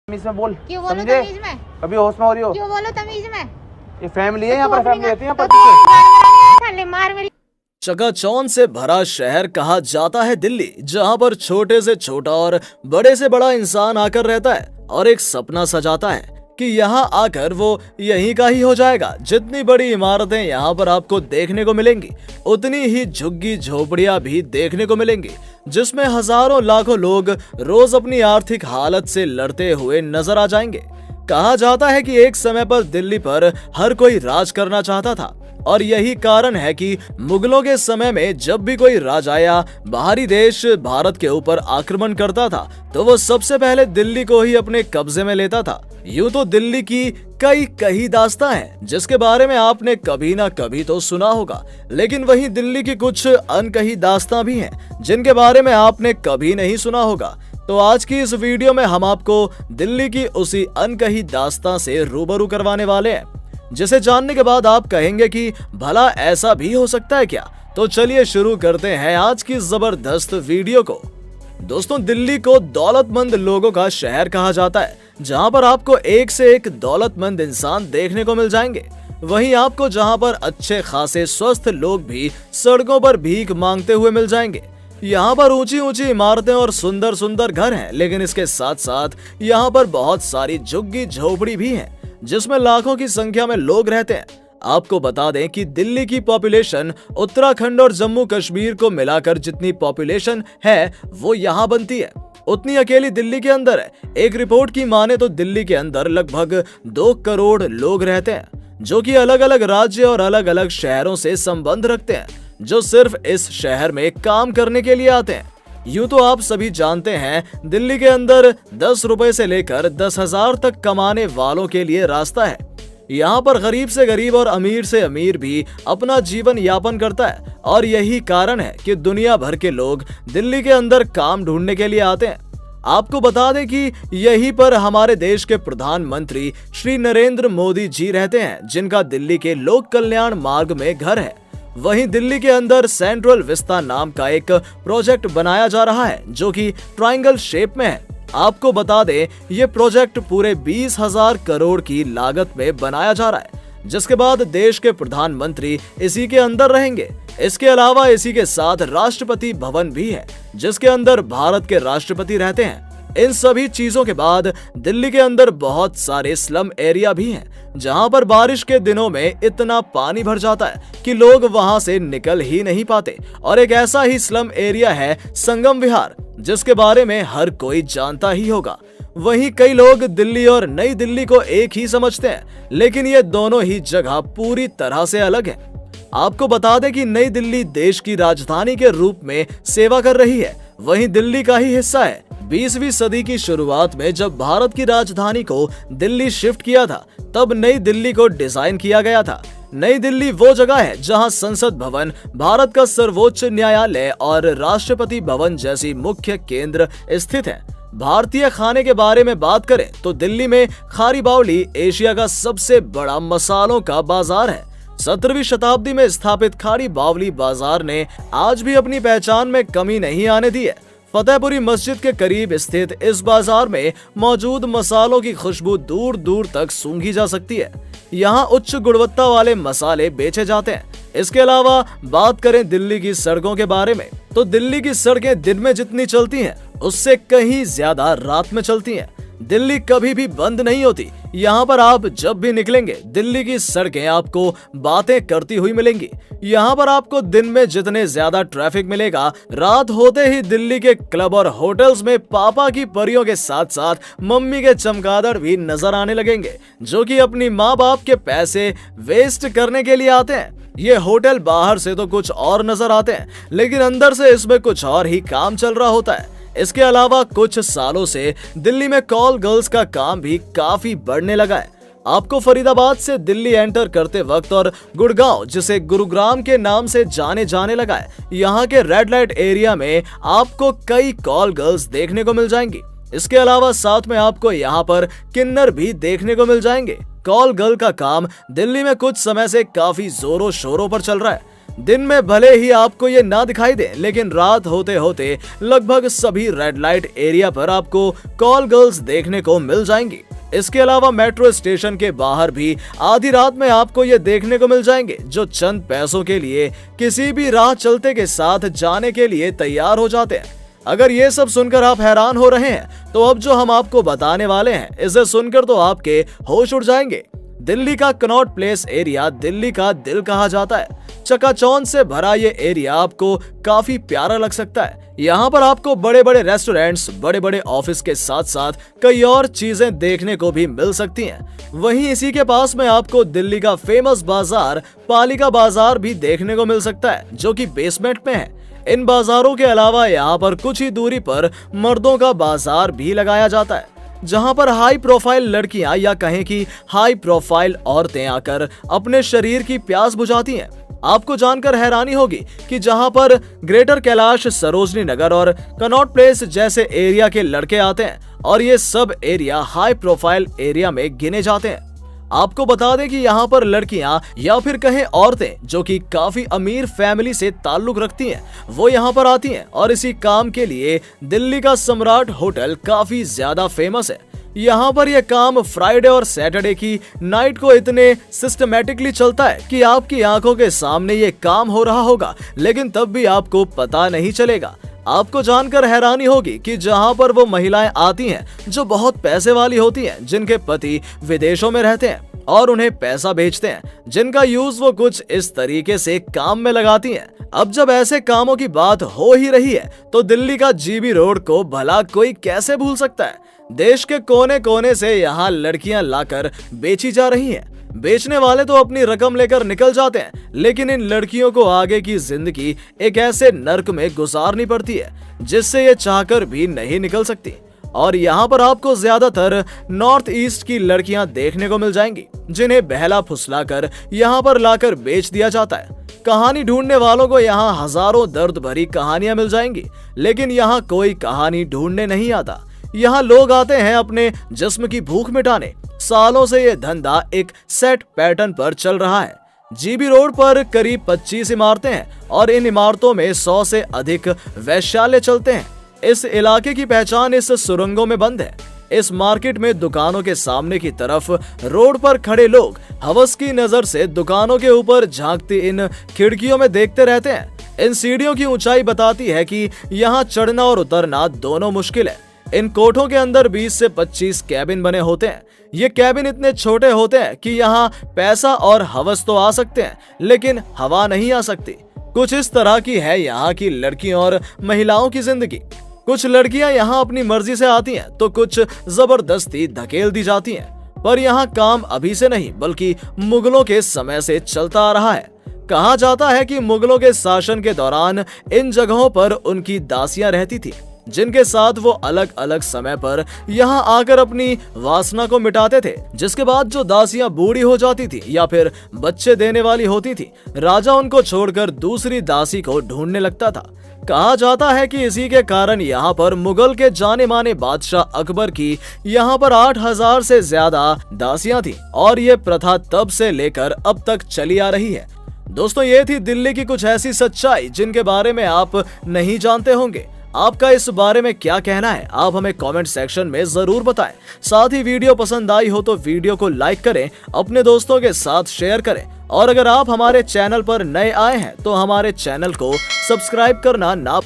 तमीज में बोल। क्यों बोलो समझे? तमीज में? कभी होश में हो रही हो? क्यों बोलो तमीज में? ये फैमिली है, यहाँ पर फैमिली रहती है यहाँ पर। साले मार मेरी। चकाचौंध से भरा शहर कहा जाता है दिल्ली, जहां पर छोटे से छोटा और बड़े से बड़ा इंसान आकर रहता है और एक सपना सजाता है कि यहाँ आकर वो यहीं का ही हो जाएगा। जितनी बड़ी इमारतें यहाँ पर आपको देखने को मिलेंगी, उतनी ही झुग्गी झोपड़ियां भी देखने को मिलेंगी, जिसमें हजारों लाखों लोग रोज अपनी आर्थिक हालत से लड़ते हुए नजर आ जाएंगे। कहा जाता है कि एक समय पर दिल्ली पर हर कोई राज करना चाहता था और यही कारण है कि मुगलों के समय में जब भी कोई राजा या बाहरी देश भारत के ऊपर आक्रमण करता था तो वो सबसे पहले दिल्ली को ही अपने कब्जे में लेता था। यूं तो दिल्ली की कई दास्तां हैं जिसके बारे में आपने कभी ना कभी तो सुना होगा, लेकिन वहीं दिल्ली की कुछ अनकही दास्तां भी हैं जिनके बारे में आपने कभी नहीं सुना होगा। तो आज की इस वीडियो में हम आपको दिल्ली की उसी अनकही दास्तां से रूबरू करवाने वाले हैं, जिसे जानने के बाद आप कहेंगे कि भला ऐसा भी हो सकता है क्या। तो चलिए शुरू करते हैं आज की जबरदस्त वीडियो को। दोस्तों, दिल्ली को दौलतमंद लोगों का शहर कहा जाता है, जहां पर आपको एक से एक दौलतमंद इंसान देखने को मिल जाएंगे। वहीं आपको जहां पर अच्छे खासे स्वस्थ लोग भी सड़कों पर भीख मांगते हुए मिल जाएंगे। यहाँ पर ऊंची ऊंची इमारतें और सुंदर सुंदर घर हैं, लेकिन इसके साथ साथ यहाँ पर बहुत सारी झुग्गी झोपड़ी भी हैं जिसमें लाखों की संख्या में लोग रहते हैं। आपको बता दें कि दिल्ली की पॉपुलेशन उत्तराखंड और जम्मू कश्मीर को मिलाकर जितनी पॉपुलेशन है वो यहाँ बनती है, उतनी अकेली दिल्ली के अंदर है। एक रिपोर्ट की माने तो दिल्ली के अंदर लगभग 2 करोड़ लोग रहते हैं, जो कि अलग अलग राज्य और अलग अलग शहरों से संबंध रखते हैं, जो सिर्फ इस शहर में काम करने के लिए आते हैं। यूं तो आप सभी जानते हैं दिल्ली के अंदर 10 रुपए से लेकर 10,000 तक कमाने वालों के लिए रास्ता है। यहाँ पर गरीब से गरीब और अमीर से अमीर भी अपना जीवन यापन करता है और यही कारण है कि दुनिया भर के लोग दिल्ली के अंदर काम ढूंढने के लिए आते हैं। आपको बता दें कि यहीं पर हमारे देश के प्रधानमंत्री श्री नरेंद्र मोदी जी रहते हैं, जिनका दिल्ली के लोक कल्याण मार्ग में घर है। वहीं दिल्ली के अंदर सेंट्रल विस्ता नाम का एक प्रोजेक्ट बनाया जा रहा है, जो कि ट्रायंगल शेप में है। आपको बता दें ये प्रोजेक्ट पूरे 20,000 करोड़ की लागत में बनाया जा रहा है, जिसके बाद देश के प्रधानमंत्री इसी के अंदर रहेंगे। इसके अलावा इसी के साथ राष्ट्रपति भवन भी है, जिसके अंदर भारत के राष्ट्रपति रहते हैं। इन सभी चीजों के बाद दिल्ली के अंदर बहुत सारे स्लम एरिया भी हैं, जहां पर बारिश के दिनों में इतना पानी भर जाता है कि लोग वहां से निकल ही नहीं पाते। और एक ऐसा ही स्लम एरिया है संगम विहार, जिसके बारे में हर कोई जानता ही होगा। वहीं कई लोग दिल्ली और नई दिल्ली को एक ही समझते हैं, लेकिन ये दोनों ही जगह पूरी तरह से अलग है। आपको बता दें कि नई दिल्ली देश की राजधानी के रूप में सेवा कर रही है, वहीं दिल्ली का ही हिस्सा है। 20वीं सदी की शुरुआत में जब भारत की राजधानी को दिल्ली शिफ्ट किया था, तब नई दिल्ली को डिजाइन किया गया था। नई दिल्ली वो जगह है जहां संसद भवन, भारत का सर्वोच्च न्यायालय और राष्ट्रपति भवन जैसी मुख्य केंद्र स्थित है। भारतीय खाने के बारे में बात करें तो दिल्ली में खारी बावली एशिया का सबसे बड़ा मसालों का बाजार है। 17वीं शताब्दी में स्थापित खारी बावली बाजार ने आज भी अपनी पहचान में कमी नहीं आने दी है। फतेहपुरी मस्जिद के करीब स्थित इस बाजार में मौजूद मसालों की खुशबू दूर दूर तक सूंघी जा सकती है। यहाँ उच्च गुणवत्ता वाले मसाले बेचे जाते हैं। इसके अलावा बात करें दिल्ली की सड़कों के बारे में, तो दिल्ली की सड़कें दिन में जितनी चलती हैं, उससे कहीं ज्यादा रात में चलती हैं। दिल्ली कभी भी बंद नहीं होती। यहाँ पर आप जब भी निकलेंगे, दिल्ली की सड़कें आपको बातें करती हुई मिलेंगी। यहाँ पर आपको दिन में जितने ज्यादा ट्रैफिक मिलेगा, रात होते ही दिल्ली के क्लब और होटल्स में पापा की परियों के साथ साथ मम्मी के चमगादड़ भी नजर आने लगेंगे, जो कि अपनी माँ बाप के पैसे वेस्ट करने के लिए आते हैं। ये होटल बाहर से तो कुछ और नजर आते हैं, लेकिन अंदर से इसमें कुछ और ही काम चल रहा होता है। इसके अलावा कुछ सालों से दिल्ली में कॉल गर्ल्स का काम भी काफी बढ़ने लगा है। आपको फरीदाबाद से दिल्ली एंटर करते वक्त और गुड़गांव, जिसे गुरुग्राम के नाम से जाने जाने लगा है, यहाँ के रेड लाइट एरिया में आपको कई कॉल गर्ल्स देखने को मिल जाएंगी। इसके अलावा साथ में आपको यहाँ पर किन्नर भी देखने को मिल जाएंगे। कॉल गर्ल का काम दिल्ली में कुछ समय से काफी जोरों शोरों पर चल रहा है। दिन में भले ही आपको ये ना दिखाई दे, लेकिन रात होते होते लगभग सभी रेड लाइट एरिया पर आपको कॉल गर्ल्स देखने को मिल जाएंगी। इसके अलावा मेट्रो स्टेशन के बाहर भी आधी रात में आपको ये देखने को मिल जाएंगे, जो चंद पैसों के लिए किसी भी राह चलते के साथ जाने के लिए तैयार हो जाते हैं। अगर ये सब सुनकर आप हैरान हो रहे हैं, तो अब जो हम आपको बताने वाले हैं, इसे सुनकर तो आपके होश उड़ जाएंगे। दिल्ली का कनॉट प्लेस एरिया दिल्ली का दिल कहा जाता है। चकाचौंध से भरा ये एरिया आपको काफी प्यारा लग सकता है। यहाँ पर आपको बड़े बड़े रेस्टोरेंट्स, बड़े बड़े ऑफिस के साथ साथ कई और चीजें देखने को भी मिल सकती हैं। वहीं इसी के पास में आपको दिल्ली का फेमस बाजार पालिका बाजार भी देखने को मिल सकता है, जो कि बेसमेंट में है। इन बाजारों के अलावा यहाँ पर कुछ ही दूरी पर मर्दों का बाजार भी लगाया जाता है, जहां पर हाई प्रोफाइल लड़कियां या कहें कि हाई प्रोफाइल औरतें आकर अपने शरीर की प्यास बुझाती हैं। आपको जानकर हैरानी होगी कि जहां पर ग्रेटर कैलाश, सरोजनी नगर और कनॉट प्लेस जैसे एरिया के लड़के आते हैं, और ये सब एरिया हाई प्रोफाइल एरिया में गिने जाते हैं। आपको बता दें कि यहाँ पर लड़कियां या फिर कहें औरतें जो कि काफी अमीर फैमिली से ताल्लुक रखती हैं, वो यहाँ पर आती हैं, और इसी काम के लिए दिल्ली का सम्राट होटल काफी ज्यादा फेमस है। यहाँ पर यह काम फ्राइडे और सैटरडे की नाइट को इतने सिस्टमेटिकली चलता है कि आपकी आंखों के सामने ये काम हो रहा होगा, लेकिन तब भी आपको पता नहीं चलेगा। आपको जानकर हैरानी होगी कि जहां पर वो महिलाएं आती हैं जो बहुत पैसे वाली होती हैं, जिनके पति विदेशों में रहते हैं और उन्हें पैसा भेजते हैं, जिनका यूज वो कुछ इस तरीके से काम में लगाती हैं। अब जब ऐसे कामों की बात हो ही रही है, तो दिल्ली का जीबी रोड को भला कोई कैसे भूल सकता है। देश के कोने कोने से यहाँ लड़कियां लाकर बेची जा रही हैं। बेचने वाले तो अपनी रकम लेकर निकल जाते हैं, लेकिन इन लड़कियों को आगे की जिंदगी एक ऐसे नर्क में गुजारनी पड़ती है जिससे ये चाहकर भी नहीं निकल सकती। और यहाँ पर आपको ज्यादातर नॉर्थ ईस्ट की लड़कियां देखने को मिल जाएंगी, जिन्हें बहला फुसलाकर यहाँ पर लाकर बेच दिया जाता है। कहानी ढूंढने वालों को यहाँ हजारों दर्द भरी कहानियां मिल जाएंगी, लेकिन यहाँ कोई कहानी ढूंढने नहीं आता। यहाँ लोग आते हैं अपने जिस्म की भूख मिटाने। सालों से ये धंधा एक सेट पैटर्न पर चल रहा है। जीबी रोड पर करीब 25 इमारतें हैं और इन इमारतों में 100 से अधिक वैश्यालय चलते हैं। इस इलाके की पहचान इस सुरंगों में बंद है। इस मार्केट में दुकानों के सामने की तरफ रोड पर खड़े लोग हवस की नजर से दुकानों के ऊपर झांकती इन खिड़कियों में देखते रहते हैं। इन सीढ़ियों की ऊंचाई बताती है कि यहाँ चढ़ना और उतरना दोनों मुश्किल है। इन कोठों के अंदर 20 से 25 कैबिन बने होते हैं। ये कैबिन इतने छोटे होते हैं कि यहाँ पैसा और हवस तो आ सकते हैं, लेकिन हवा नहीं आ सकती। कुछ इस तरह की है यहाँ की लड़कियों और महिलाओं की जिंदगी। कुछ लड़कियां यहाँ अपनी मर्जी से आती हैं, तो कुछ जबरदस्ती धकेल दी जाती हैं। पर यहाँ काम अभी से नहीं, बल्कि मुगलों के समय से चलता आ रहा है। कहा जाता है कि मुगलों के शासन के दौरान इन जगहों पर उनकी दासियां रहती थी, जिनके साथ वो अलग अलग समय पर यहाँ आकर अपनी वासना को मिटाते थे। जिसके बाद जो दासियां बूढ़ी हो जाती थी या फिर बच्चे देने वाली होती थी, राजा उनको छोड़कर दूसरी दासी को ढूंढने लगता था। कहा जाता है कि इसी के कारण यहाँ पर मुगल के जाने माने बादशाह अकबर की यहाँ पर 8000 से ज्यादा दासियां थी, और ये प्रथा तब से लेकर अब तक चली आ रही है। दोस्तों, ये थी दिल्ली की कुछ ऐसी सच्चाई जिनके बारे में आप नहीं जानते होंगे। आपका इस बारे में क्या कहना है, आप हमें कमेंट सेक्शन में जरूर बताएं। साथ ही वीडियो पसंद आई हो तो वीडियो को लाइक करें, अपने दोस्तों के साथ शेयर करें, और अगर आप हमारे चैनल पर नए आए हैं तो हमारे चैनल को सब्सक्राइब करना ना